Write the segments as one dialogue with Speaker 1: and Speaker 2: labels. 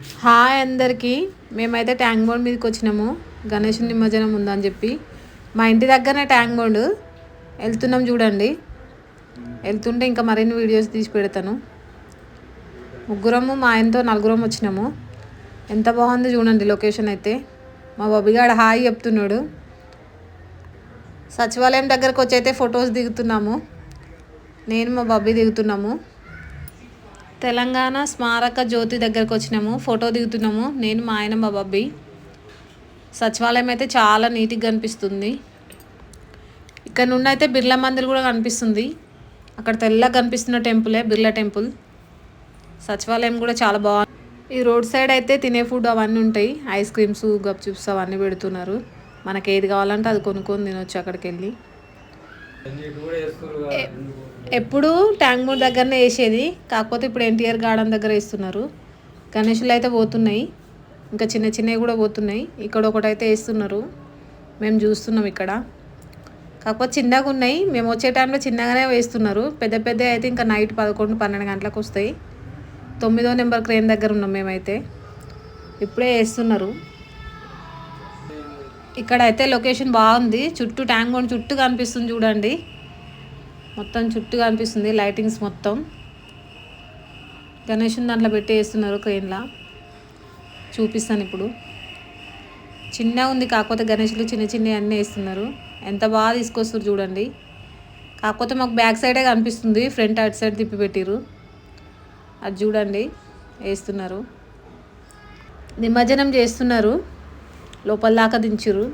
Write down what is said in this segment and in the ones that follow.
Speaker 1: Hi అందరికీ. మేమైతే tank bund మీదకి వచ్చినాము. గణేషుని నిమజ్జనం ఉందని చెప్పి మా ఇంటి దగ్గరనే ట్యాంక్ బండ్ వెళ్తున్నాం. చూడండి, వెళ్తుంటే ఇంకా మరిన్ని వీడియోస్ తీసి పెడతాను. ముగ్గురము మా ఆయనతో నలుగురం వచ్చినాము. ఎంత బాగుంది చూడండి లొకేషన్ అయితే. మా బొబ్బిగాడు హాయ్ చెప్తున్నాడు. సచివాలయం దగ్గరకు వచ్చి అయితే ఫొటోస్ దిగుతున్నాము. నేను మా బబ్బీ దిగుతున్నాము. తెలంగాణ స్మారక జ్యోతి దగ్గరకు వచ్చినాము. ఫోటో దిగుతున్నాము నేను, మా ఆయన, మా బబ్బీ. సచివాలయం అయితే చాలా నీట్గా కనిపిస్తుంది. ఇక్కడ నుండి అయితే బిర్లా మందిర్ కూడా కనిపిస్తుంది. అక్కడ తెల్లగా కనిపిస్తున్న టెంపులే బిర్లా టెంపుల్. సచివాలయం కూడా చాలా బాగుంది. ఈ రోడ్ సైడ్ అయితే తినే ఫుడ్ అవన్నీ ఉంటాయి. ఐస్ క్రీమ్స్, గప్చుప్స్ అవన్నీ పెడుతున్నారు. మనకి ఏది కావాలంటే అది కొనుక్కొని తినొచ్చు అక్కడికి వెళ్ళి. ఎప్పుడు ట్యాంక్ బండ్ దగ్గరనే వేసేది, కాకపోతే ఇప్పుడు ఎన్టీఆర్ గార్డెన్ దగ్గర వేస్తున్నారు. గణేషులు అయితే పోతున్నాయి, ఇంకా చిన్న చిన్నవి కూడా పోతున్నాయి. ఇక్కడ ఒకటైతే వేస్తున్నారు, మేము చూస్తున్నాం ఇక్కడ. కాకపోతే చిన్నగా ఉన్నాయి. మేము వచ్చే టైంలో చిన్నగానే వేస్తున్నారు. పెద్ద పెద్ద అయితే ఇంకా నైట్ 11-12 గంటలకు వస్తాయి. 9వ నెంబర్ క్రేన్ దగ్గర ఉన్నాం మేమైతే. ఇప్పుడే వేస్తున్నారు. ఇక్కడ అయితే లొకేషన్ బాగుంది. చుట్టూ ట్యాంక్ బండ్ చుట్టూ కనిపిస్తుంది చూడండి. మొత్తం చుట్టూ కనిపిస్తుంది లైటింగ్స్ మొత్తం. గణేషుని దాంట్లో పెట్టి వేస్తున్నారు క్రేన్లా. చూపిస్తాను ఇప్పుడు. చిన్నగా ఉంది, కాకపోతే గణేషులు చిన్న చిన్నవి అన్నీ వేస్తున్నారు. ఎంత బాగా తీసుకొస్తారు చూడండి. కాకపోతే మాకు బ్యాక్ సైడే కనిపిస్తుంది, ఫ్రంట్ అటు సైడ్ తిప్పి పెట్టిరు. అది చూడండి వేస్తున్నారు. నిమజ్జనం చేస్తున్నారు. లోపల దాకా దించురు.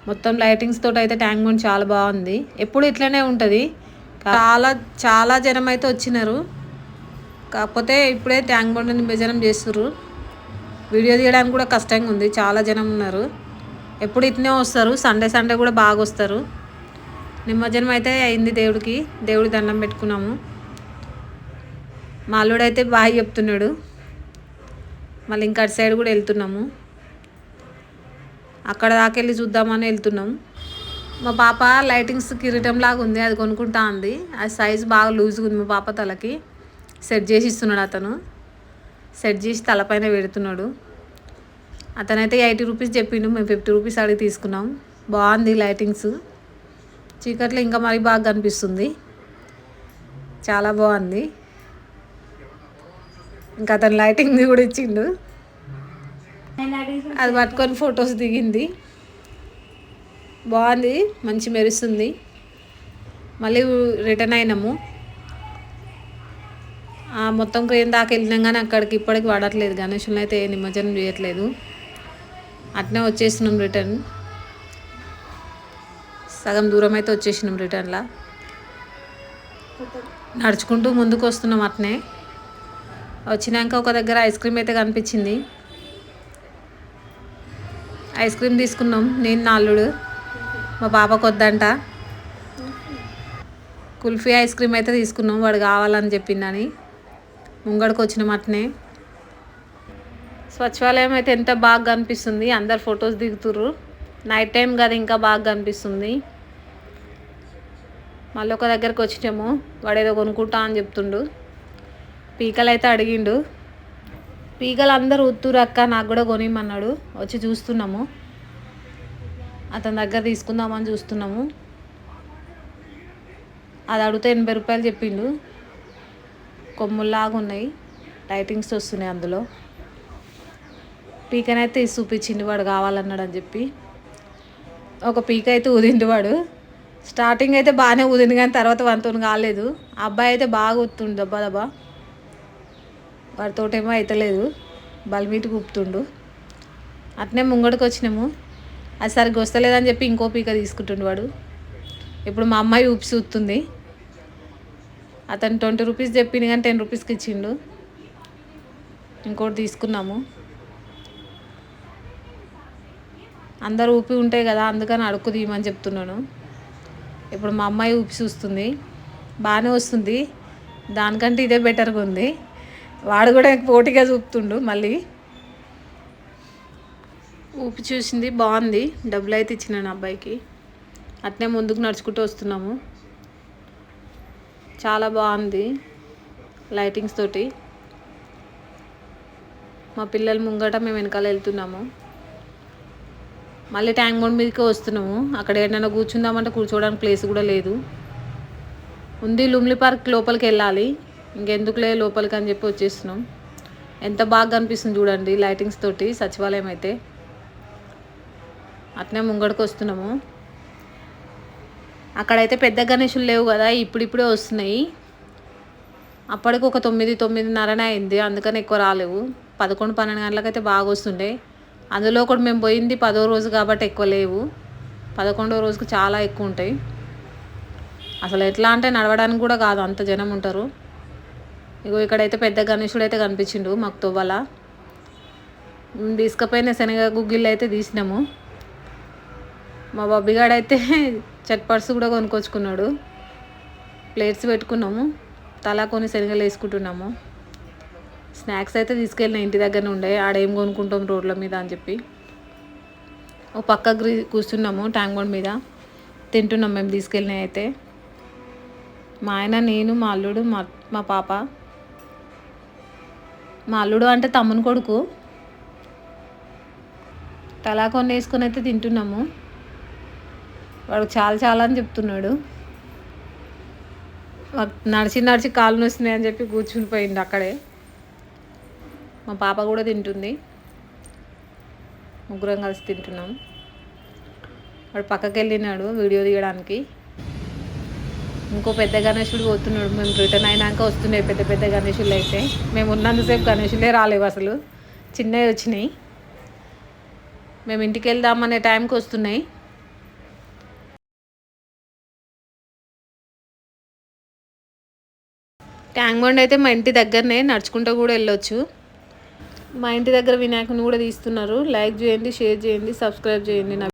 Speaker 1: మొత్తం లైటింగ్స్ తోటి అయితే ట్యాంక్ బండ్ చాలా బాగుంది. ఎప్పుడు ఇట్లనే ఉంటుంది. చాలా జనం అయితే వచ్చినారు. కాకపోతే ఇప్పుడే ట్యాంక్ బండ్ నిమజ్జనం చేస్తుర్రు. వీడియో తీయడానికి కూడా కష్టంగా ఉంది, చాలా జనం ఉన్నారు. ఎప్పుడు ఇట్నే వస్తారు. సండే కూడా బాగా వస్తారు. నిమజ్జనం అయితే అయింది. దేవుడి దండం పెట్టుకున్నాము. మా అల్లుడైతే బాగా చెప్తున్నాడు. మళ్ళీ ఇంకా అటు సైడ్ కూడా వెళ్తున్నాము. అక్కడ దాకా వెళ్ళి చూద్దామని వెళ్తున్నాం. మా పాప లైటింగ్స్ కిరీటం లాగా ఉంది, అది కొనుక్కుంటా ఉంది. అది సైజు బాగా లూజ్గా ఉంది. మా పాప తలకి సెట్ చేసి ఇస్తున్నాడు అతను. సెట్ చేసి తలపైన పెడుతున్నాడు. అతనైతే 80 రూపీస్ చెప్పిండు. మేము 50 రూపీస్ అడిగి తీసుకున్నాం. బాగుంది లైటింగ్స్. చీకట్లో ఇంకా మరీ బాగా కనిపిస్తుంది. చాలా బాగుంది. ఇంకా అతను లైటింగ్ కూడా ఇచ్చిండు. అది పట్టుకొని ఫొటోస్ దిగింది. బాగుంది, మంచి మెరుస్తుంది. మళ్ళీ రిటర్న్ అయినాము. మొత్తం క్రేన్ దాకా వెళ్ళినాం కానీ అక్కడికి ఇప్పటికి వాడట్లేదు. గణేషులను అయితే నిమజ్జనం చేయట్లేదు. అట్నే వచ్చేసినాం రిటర్న్. సగం దూరం అయితే వచ్చేసినాం రిటర్న్లా. నడుచుకుంటూ ముందుకు వస్తున్నాం. అట్నే వచ్చినాక ఒక దగ్గర ఐస్ క్రీమ్ అయితే కనిపించింది. ఐస్ క్రీమ్ తీసుకున్నాం నేను, నా అల్లుడు. మా పాపకు వద్దంట. కుల్ఫీ ఐస్ క్రీమ్ అయితే తీసుకున్నాం, వాడు కావాలని చెప్పిందని. ముంగడికి వచ్చినాం అట్నే. సచివాలయం అయితే ఎంత బాగా కనిపిస్తుంది. అందరు ఫొటోస్ దిగుతుర్రు. నైట్ టైం కదా ఇంకా బాగా కనిపిస్తుంది. మళ్ళీ ఒక దగ్గరకు వచ్చినాము. వాడు ఏదో కొనుక్కుంటా అని చెప్తుండు. పీకలు అయితే అడిగిండు. పీకలు అందరూ ఉత్తురు అక్క, నాకు కూడా కొనిమన్నాడు. వచ్చి చూస్తున్నాము. అతని దగ్గర తీసుకుందామని చూస్తున్నాము. అది అడిగితే 80 రూపాయలు చెప్పిండు. కొమ్ముల్లాగా ఉన్నాయి, లైటింగ్స్ వస్తున్నాయి అందులో. పీకనైతే తీసి చూపించిండు, వాడు కావాలన్నాడు అని చెప్పి. ఒక పీక అయితే ఊదిండు వాడు. స్టార్టింగ్ అయితే బాగానే ఊదింది కానీ తర్వాత వంతో కాలేదు. ఆ అబ్బాయి అయితే బాగా ఊతుండు దబ్బా దబ్బా. వాడితోటేమో అయితలేదు, బల్మీటికి ఊపుతుండు. అట్నే ముంగడికి వచ్చినాము. అది సరిగ్గా వస్తలేదని చెప్పి ఇంకో పీక తీసుకుంటుండు వాడు. ఇప్పుడు మా అమ్మాయి ఊపి చూస్తుంది. అతను 20 రూపీస్ చెప్పిండు కానీ 10 రూపీస్కి ఇచ్చిండు. ఇంకోటి తీసుకున్నాము. అందరు ఊపి ఉంటాయి కదా, అందుకని అడుక్కు తీయమని చెప్తున్నాను. ఇప్పుడు మా అమ్మాయి ఊపి చూస్తుంది. బాగానే వస్తుంది, దానికంటే ఇదే బెటర్గా ఉంది. వాడు కూడా పోటీగా చూపుతుండు. మళ్ళీ ఊపి చూసింది, బాగుంది. డబ్బులు అయితే ఇచ్చినాను అబ్బాయికి. అట్నే ముందుకు నడుచుకుంటూ వస్తున్నాము. చాలా బాగుంది లైటింగ్స్ తోటి. మా పిల్లలు ముంగట మేము వెనకాల వెళ్తున్నాము. మళ్ళీ ట్యాంక్ బండ్ మీదకే వస్తున్నాము. అక్కడ ఏదైనా కూర్చుందామంటే కూర్చోవడానికి ప్లేస్ కూడా లేదు. ఉంది లుమ్లీ పార్క్ లోపలికి వెళ్ళాలి, ఇంకెందుకులే లోపలికి అని చెప్పి వచ్చేస్తున్నాం. ఎంత బాగా కనిపిస్తుంది చూడండి లైటింగ్స్ తోటి సచివాలయం అయితే. అట్నే ముంగడికి వస్తున్నాము. అక్కడైతే పెద్ద గణేషులు లేవు కదా, ఇప్పుడిప్పుడే వస్తున్నాయి. అప్పటికి ఒక 9-9:30 అయింది, అందుకని ఎక్కువ రాలేవు. 11-12 గంటలకైతే బాగా వస్తుండే. అందులో కూడా మేము పోయింది 10వ రోజు కాబట్టి ఎక్కువ లేవు. 11వ రోజుకి చాలా ఎక్కువ ఉంటాయి. అసలు ఎట్లా అంటే నడవడానికి కూడా కాదు, అంత జనం ఉంటారు. ఇగో ఇక్కడైతే పెద్ద గణేశుడు అయితే కనిపించిండు మాకు తోవల. తీసుకుపోయిన శనగ గుగ్గిళ్ళు అయితే తీసినాము. మా బబ్బిగాడైతే చట్పర్స్ కూడా కొనుక్కొచ్చుకున్నాడు. ప్లేట్స్ పెట్టుకున్నాము, తలా కొన్ని శనగలు వేసుకుంటున్నాము. స్నాక్స్ అయితే తీసుకెళ్ళిన ఇంటి దగ్గరనే ఉండే, ఆడేం కొనుక్కుంటాం రోడ్ల మీద అని చెప్పి. ఓ పక్క కూర్చున్నాము ట్యాంక్ బండ్ మీద, తింటున్నాం మేము తీసుకెళ్ళినవి అయితే. మా ఆయన, నేను, మా అల్లుడు, మా పాప. మా అల్లుడు అంటే తమ్ముని కొడుకు. తలా కొన్ని వేసుకొని అయితే తింటున్నాము. వాడు చాలా చాలా అని చెప్తున్నాడు. నడిచి నడిచి కాళ్ళు నొస్తున్నాయి అని చెప్పి కూర్చుని పోయిండు అక్కడే. మా పాప కూడా తింటుంది, ముగ్గురం కలిసి తింటున్నాం. వాడు పక్కకి వెళ్ళినాడు వీడియో తీయడానికి. ఇంకో పెద్ద గణేశుడు పోతున్నాడు. మేము రిటర్న్ అయినాక వస్తున్నాయి పెద్ద పెద్ద గణేశులు అయితే. మేము ఉన్నంతసేపు గణేశులే రాలేవు, అసలు చిన్నవి వచ్చినాయి. మేము ఇంటికి వెళ్దామనే టైంకి వస్తున్నాయి. ట్యాంక్ బండ్ అయితే మా ఇంటి దగ్గరనే, నడుచుకుంటూ కూడా వెళ్ళొచ్చు. మా ఇంటి దగ్గర వినాయకుని కూడా తీస్తున్నారు. లైక్ చేయండి, షేర్ చేయండి, సబ్స్క్రైబ్ చేయండి.